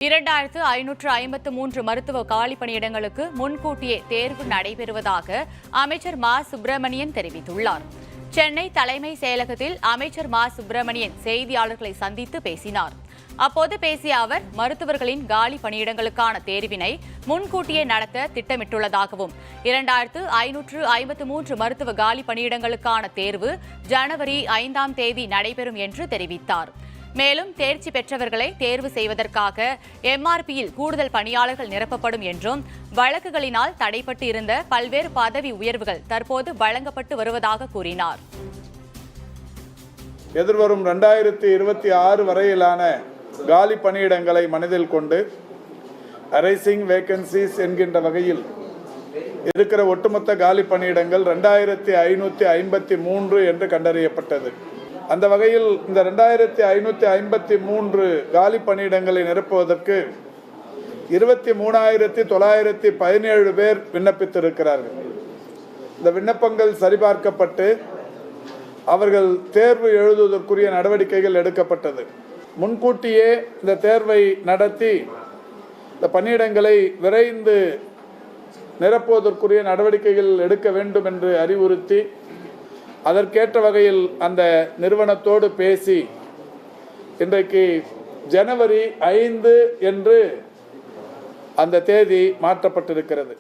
2553 மருத்துவ காலி பணியிடங்களுக்கு முன்கூட்டியே தேர்வு நடைபெறுவதாக அமைச்சர் மா சுப்பிரமணியன் தெரிவித்துள்ளார். சென்னை தலைமை செயலகத்தில் அமைச்சர் மா சுப்பிரமணியன் செய்தியாளர்களை சந்தித்து பேசினார். அப்போது பேசிய அவர், மருத்துவர்களின் காலி பணியிடங்களுக்கான தேர்வினை முன்கூட்டியே நடத்த திட்டமிட்டுள்ளதாகவும் 2553 மருத்துவ காலி பணியிடங்களுக்கான தேர்வு ஜனவரி 5ஆம் தேதி நடைபெறும் என்று தெரிவித்தார். மேலும் தேர்ச்சி பெற்றவர்களை தேர்வு செய்வதற்காக எம்ஆர்பியில் கூடுதல் பணியாளர்கள் நிரப்பப்படும் என்றும், வழக்குகளினால் தடைப்பட்டு இருந்த பல்வேறு பதவி உயர்வுகள் தற்போது வழங்கப்பட்டு வருவதாக கூறினார். எதிர்வரும் 2026 வரையிலான காலி பணியிடங்களை மனதில் கொண்டு அரைசிங் வேகன்சிஸ் என்கின்ற வகையில் இருக்கிற ஒட்டுமொத்த காலி பணியிடங்கள் 2553 என்று கண்டறியப்பட்டது. அந்த வகையில் இந்த 2553 காலி பணியிடங்களை நிரப்புவதற்கு 23,917 பேர் விண்ணப்பித்திருக்கிறார்கள். இந்த விண்ணப்பங்கள் சரிபார்க்கப்பட்டு அவர்கள் தேர்வு எழுதுவதற்குரிய நடவடிக்கைகள் எடுக்கப்பட்டது. முன்கூட்டியே இந்த தேர்வை நடத்தி இந்த பணியிடங்களை விரைந்து நிரப்புவதற்குரிய நடவடிக்கைகள் எடுக்க வேண்டும் என்று அறிவுறுத்தி, அதற்கேற்ற வகையில் அந்த நிறுவனத்தோடு பேசி இன்றைக்கு ஜனவரி 5 என்று அந்த தேதி மாற்றப்பட்டிருக்கிறது.